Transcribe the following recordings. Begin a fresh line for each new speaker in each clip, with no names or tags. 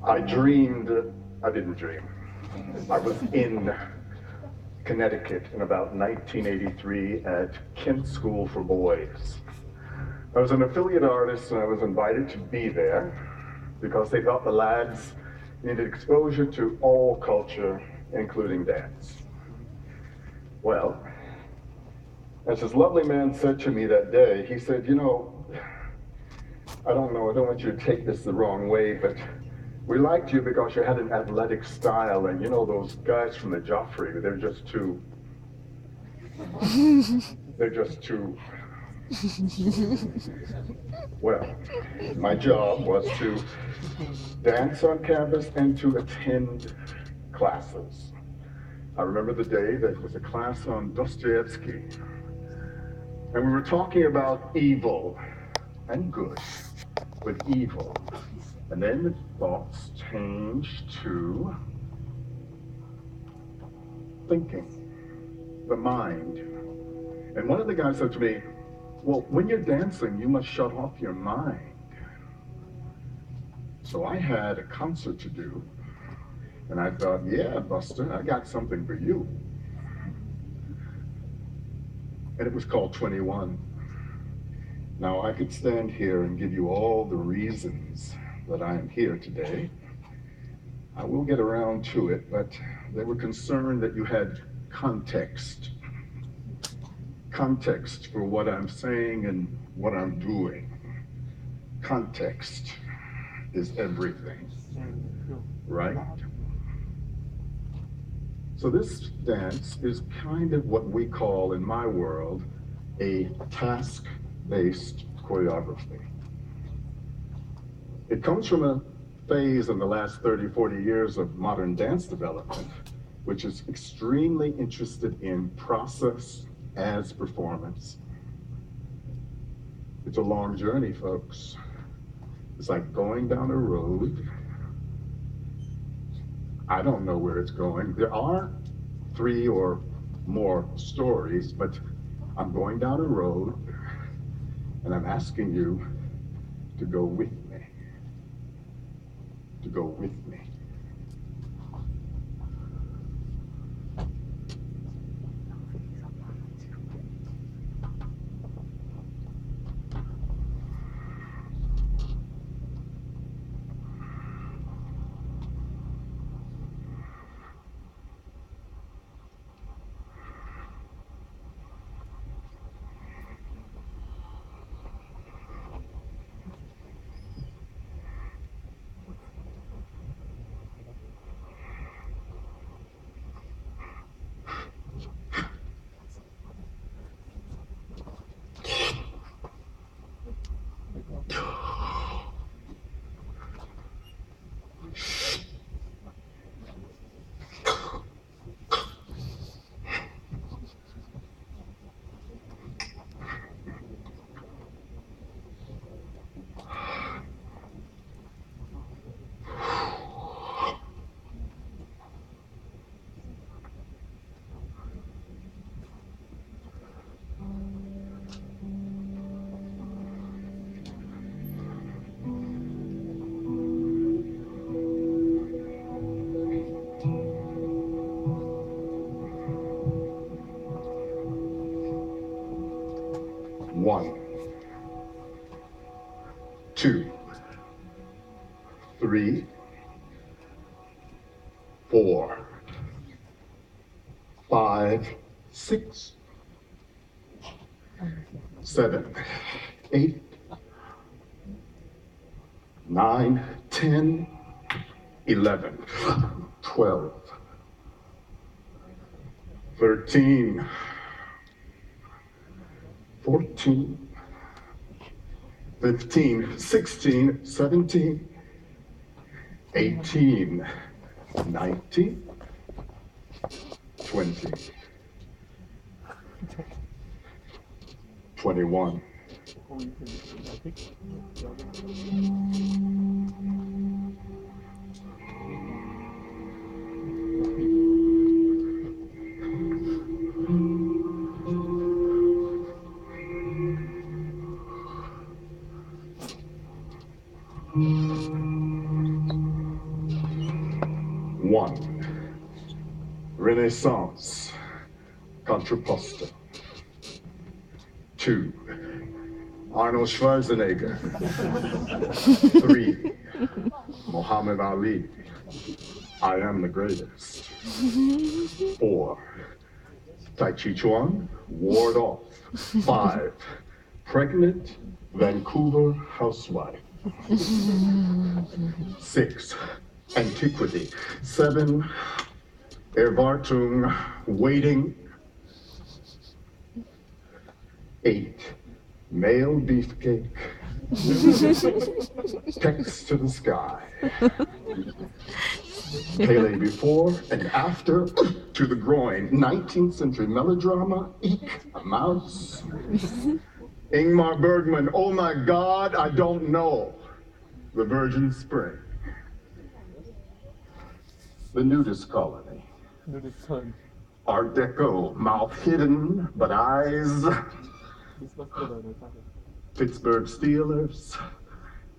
I didn't dream. I was in Connecticut in about 1983 at Kent School for Boys. I was an affiliate artist and I was invited to be there because they thought the lads needed exposure to all culture, including dance. Well, as this lovely man said to me that day, he said, you know, I don't want you to take this the wrong way, but we liked you because you had an athletic style, and you know those guys from the Joffrey, they're just too, well, my job was to dance on campus and to attend classes. I remember the day that was a class on Dostoevsky, and we were talking about evil and good, but evil. And then the thoughts changed to thinking, the mind. And one of the guys said to me, well, when you're dancing, you must shut off your mind. So I had a concert to do, and I thought, yeah, Buster, I got something for you. And it was called 21. Now, I could stand here and give you all the reasons that I am here today. I will get around to it, but they were concerned that you had context. Context for what I'm saying and what I'm doing. Context is everything, right? So this dance is kind of what we call, in my world, a task-based choreography. It comes from a phase in the last 30, 40 years of modern dance development, which is extremely interested in process as performance. It's a long journey, folks. It's like going down a road. I don't know where it's going. There are 3 or more stories, but I'm going down a road and I'm asking you to go with me. To go with me. One, 2, 3, 4, 5, 6, 7, 8, 9, 10, 11, 12, 13, 14, 15, 16, 17, 18, 19, 20, 21. 1. Renaissance, contrapposto. 2. Arnold Schwarzenegger. 3. Muhammad Ali. I am the greatest. 4. Tai Chi Chuan, ward off. 5. Pregnant Vancouver housewife. 6. Antiquity. 7. Erwartung, waiting. 8. Male beefcake. Text to the sky. Pele before and after, to the groin. 19th century melodrama, eek, a mouse. Ingmar Bergman, oh my God, I don't know. The Virgin Spring. The Nudist Colony. Art Deco, mouth hidden, but eyes. Pittsburgh Steelers,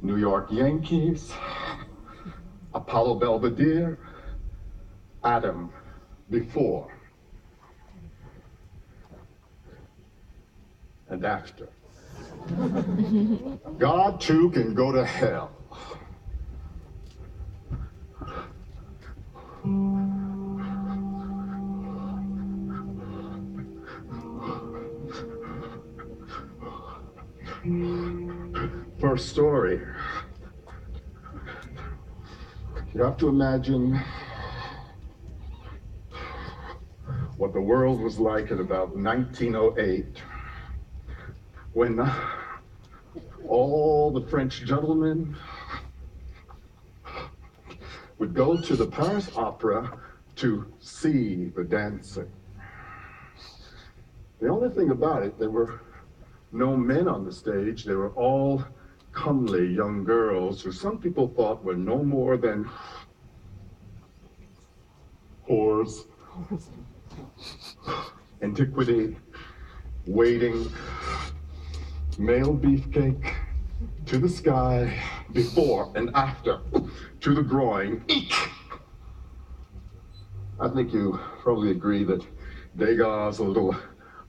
New York Yankees, Apollo Belvedere, Adam before and after. God too can go to hell. First story. You have to imagine what the world was like in about 1908 when all the French gentlemen would go to the Paris Opera to see the dancing. The only thing about it, there were no men on the stage. They were all comely young girls who some people thought were no more than whores. Antiquity, waiting, male beefcake, to the sky, before and after, to the groin, eek. I think you probably agree that Degas' little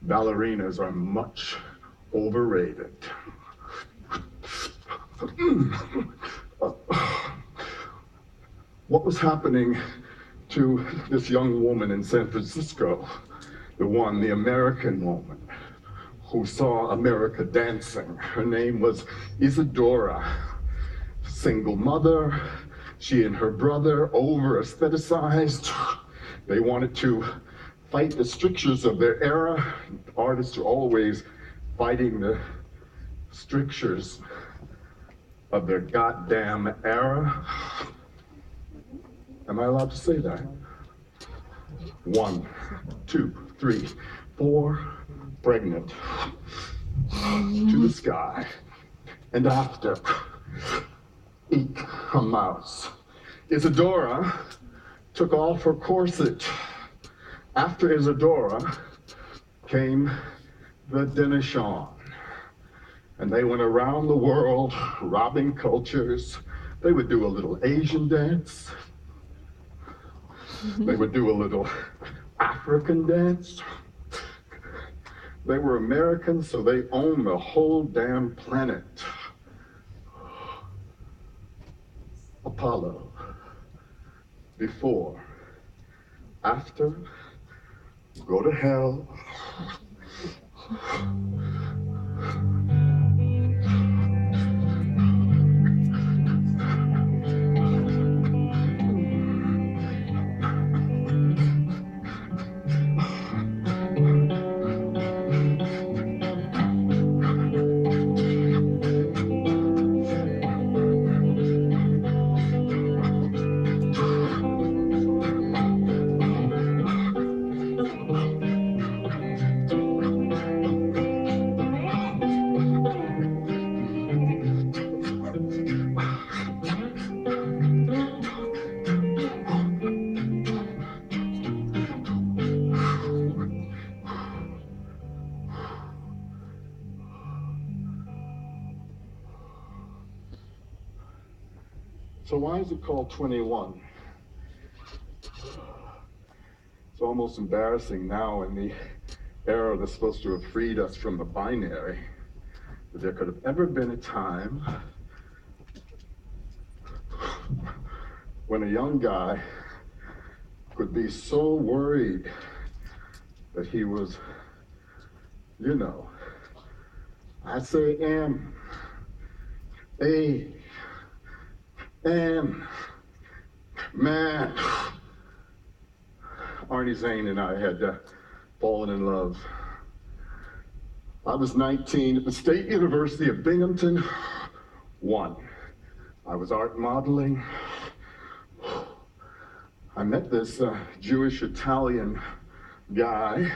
ballerinas are much overrated. What was happening to this young woman in San Francisco, the American woman, who saw America dancing? Her name was Isadora, single mother. She and her brother over-aestheticized. They wanted to fight the strictures of their era. Artists are always fighting the strictures of their goddamn era. Am I allowed to say that? 1, 2, 3, 4, pregnant, to the sky, and after, eek, a mouse. Isadora took off her corset. After Isadora came the Denichon. And they went around the world robbing cultures. They would do a little Asian dance. They would do a little African dance. They were Americans, so they owned the whole damn planet. Apollo, before, after, go to hell. So why is it called 21? almost embarrassing now in the era that's supposed to have freed us from the binary, that there could have ever been a time when a young guy could be so worried that he was, you know, I say man. Arnie Zane and I had fallen in love. I was 19 at the State University of Binghamton. I was art modeling. I met this Jewish Italian guy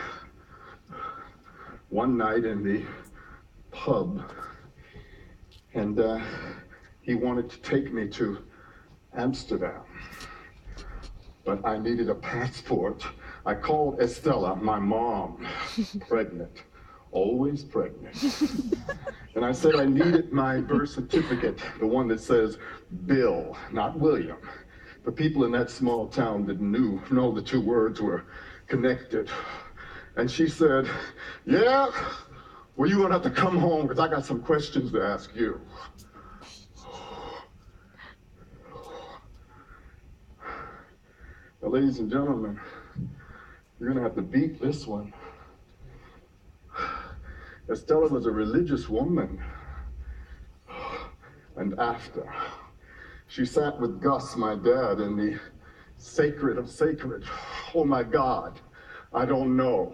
one night in the pub, and he wanted to take me to Amsterdam, but I needed a passport. I called Estella, my mom, pregnant, always pregnant. And I said I needed my birth certificate, the one that says Bill, not William. The people in that small town didn't know the two words were connected. And she said, yeah, well, you're gonna have to come home because I got some questions to ask you. Now, ladies and gentlemen, you're gonna have to beat this one. Estella was a religious woman. And after, she sat with Gus, my dad, in the sacred of sacred. Oh my God, I don't know.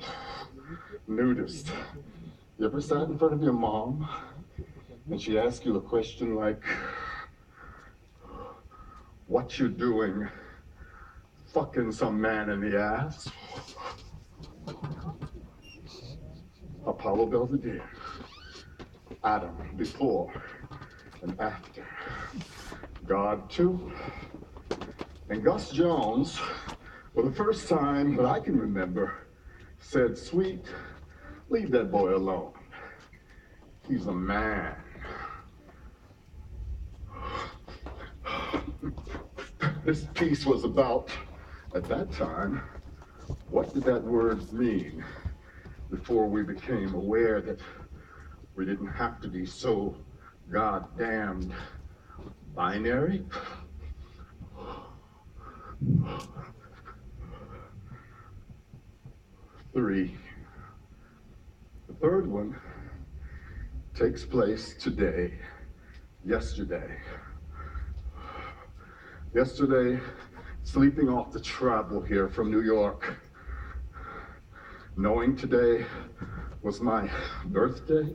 Nudist. You ever sat in front of your mom and she asked you a question like, what you doing fucking some man in the ass? Apollo Belvedere, Adam before and after, God too. And Gus Jones, for the first time that I can remember, said, sweet, leave that boy alone. He's a man. This piece was about, at that time, what did that word mean before we became aware that we didn't have to be so goddamned binary? Three. The third one takes place today, yesterday. Yesterday, sleeping off the travel here from New York, knowing today was my birthday.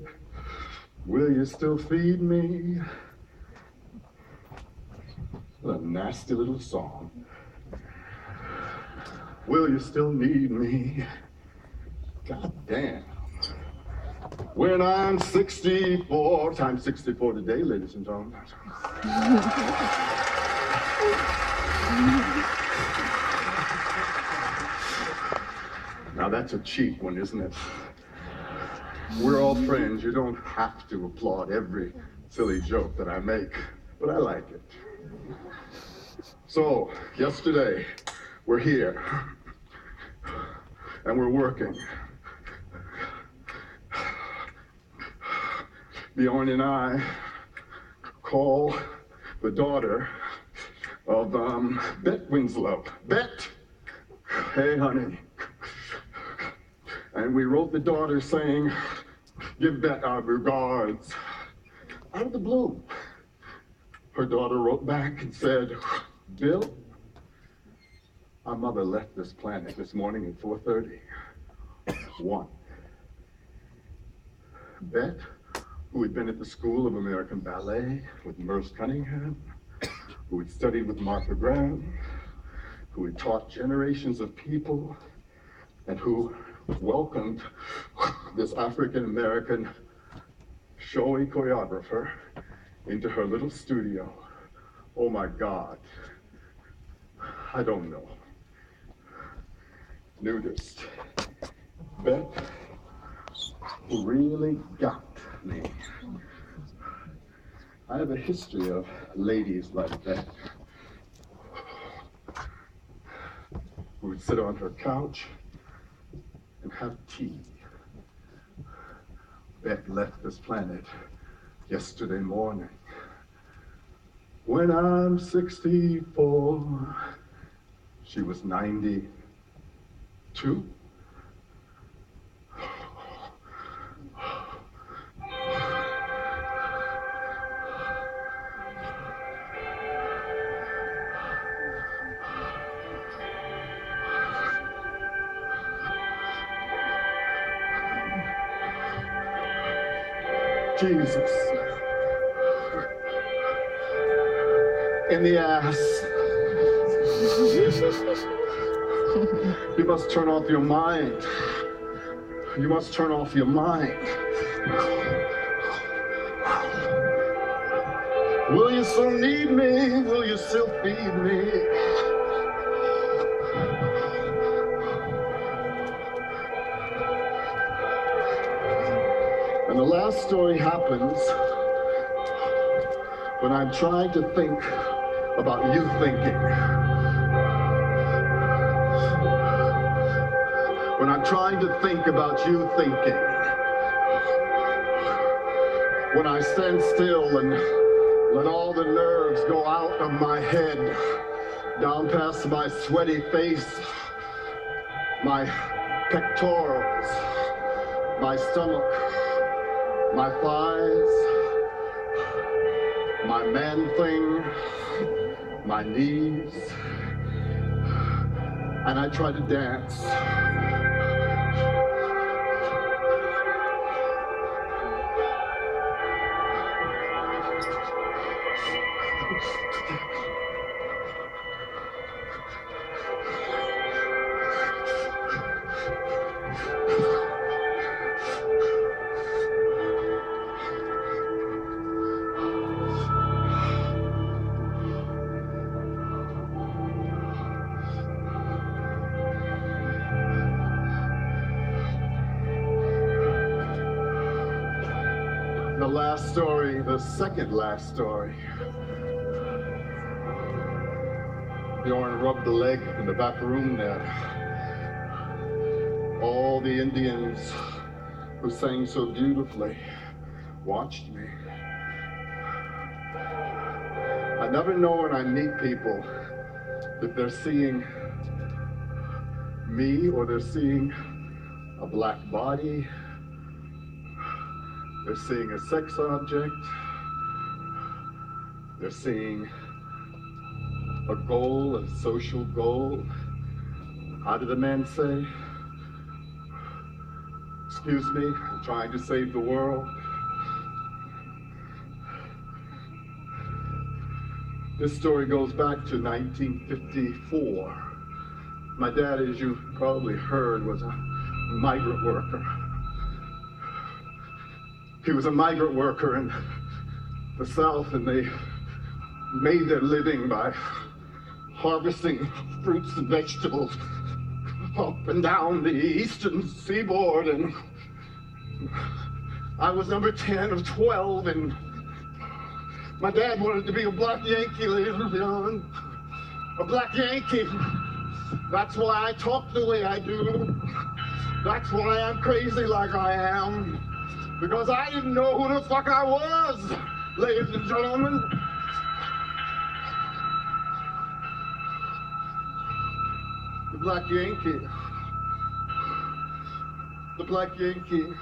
Will you still feed me? What a nasty little song. Will you still need me? God damn. When I'm 64, times 64 today, ladies and gentlemen. Now that's a cheap one, isn't it? We're all friends. You don't have to applaud every silly joke that I make, but I like it. So, yesterday, we're here, and we're working. Bjorn and I call the daughter of Bet Winslow. Bet, hey honey. And we wrote the daughter saying, give Bet our regards. Out of the blue, her daughter wrote back and said, Bill, our mother left this planet this morning at 4:30. Bet, who had been at the School of American Ballet with Merce Cunningham, who had studied with Martha Graham, who had taught generations of people, and who welcomed this African-American showy choreographer into her little studio. Oh my God, I don't know. Nudist. Bet really got me. I have a history of ladies like that who would sit on her couch have tea. Beth left this planet yesterday morning. When I'm 64, she was 92. Jesus. In the ass. You must turn off your mind. You must turn off your mind. Will you still need me? Will you still feed me? And the last story happens when I'm trying to think about you thinking. When I'm trying to think about you thinking. When I stand still and let all the nerves go out of my head, down past my sweaty face, my pectorals, my stomach, my thighs, my man thing, my knees, and I try to dance. The last story, the second last story. Bjorn rubbed the leg in the back room there. All the Indians who sang so beautifully watched me. I never know when I meet people if they're seeing me or they're seeing a black body, they're seeing a sex object, they're seeing a goal, a social goal. How did the man say? Excuse me, I'm trying to save the world. This story goes back to 1954. My dad, as you probably heard, was a migrant worker. He was a migrant worker in the South, and they made their living by harvesting fruits and vegetables up and down the eastern seaboard. And I was number 10 of 12, and my dad wanted to be a black Yankee, ladies and gentlemen. A black Yankee. That's why I talk the way I do. That's why I'm crazy like I am. Because I didn't know who the fuck I was, ladies and gentlemen. The black Yankee. The black Yankee.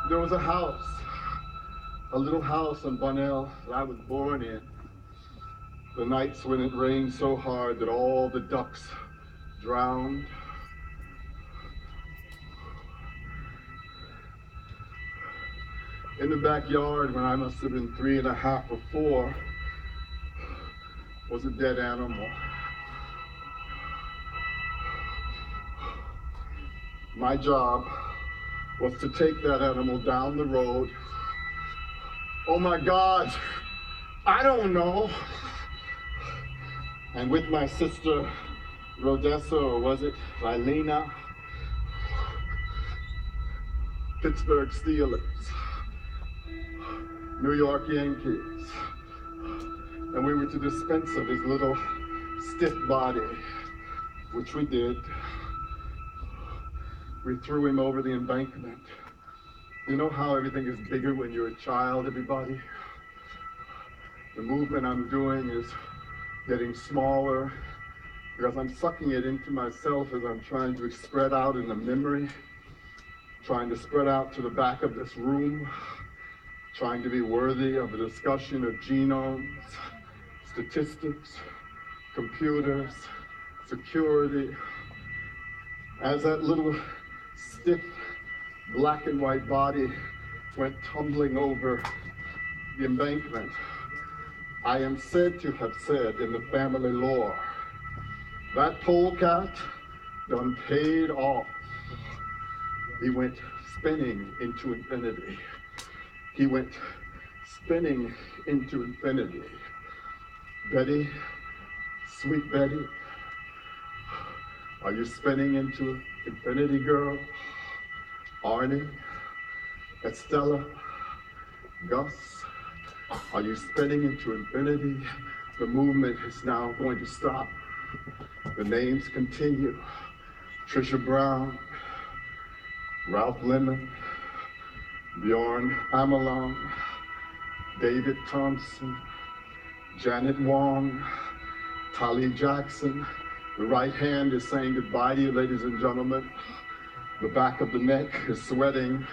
There was a house, a little house in Bunnell that I was born in. The nights when it rained so hard that all the ducks drowned. In the backyard, when I must have been 3 1/2 or 4, was a dead animal. My job was to take that animal down the road. Oh my God, I don't know. And with my sister, Rodessa, or was it Lylena, Pittsburgh Steelers, New York Yankees. And we were to dispense of his little stiff body, which we did. We threw him over the embankment. You know how everything is bigger when you're a child, everybody? The movement I'm doing is getting smaller because I'm sucking it into myself as I'm trying to spread out in the memory, trying to spread out to the back of this room, trying to be worthy of a discussion of genomes, statistics, computers, security. As that little stiff black and white body went tumbling over the embankment, I am said to have said in the family lore, that polecat done paid off. He went spinning into infinity. He went spinning into infinity. Betty, sweet Betty, are you spinning into infinity, girl? Arnie, Estella, Gus, are you spinning into infinity? The movement is now going to stop. The names continue. Trisha Brown, Ralph Lemon, Bjorn Amelon, David Thompson, Janet Wong, Tali Jackson. The right hand is saying goodbye to you, ladies and gentlemen. The back of the neck is sweating.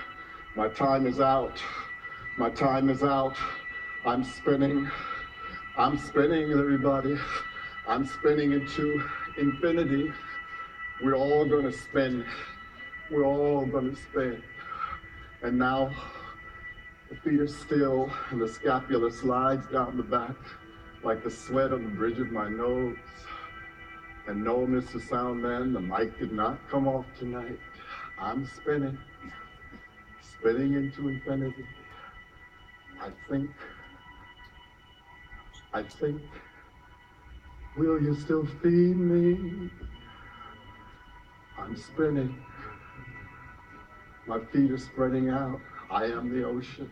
My time is out. My time is out. I'm spinning. I'm spinning, everybody. I'm spinning into infinity. We're all gonna spin. We're all gonna spin. And now the feet are still and the scapula slides down the back like the sweat on the bridge of my nose. And no, Mr. Soundman, the mic did not come off tonight. I'm spinning, spinning into infinity. I think, will you still feed me? I'm spinning. My feet are spreading out. I am the ocean.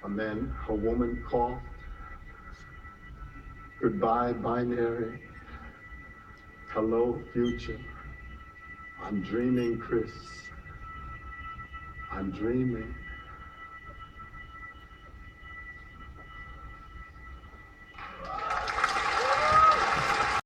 And then a woman coughed. Goodbye, binary. Hello, future. I'm dreaming, Chris. I'm dreaming.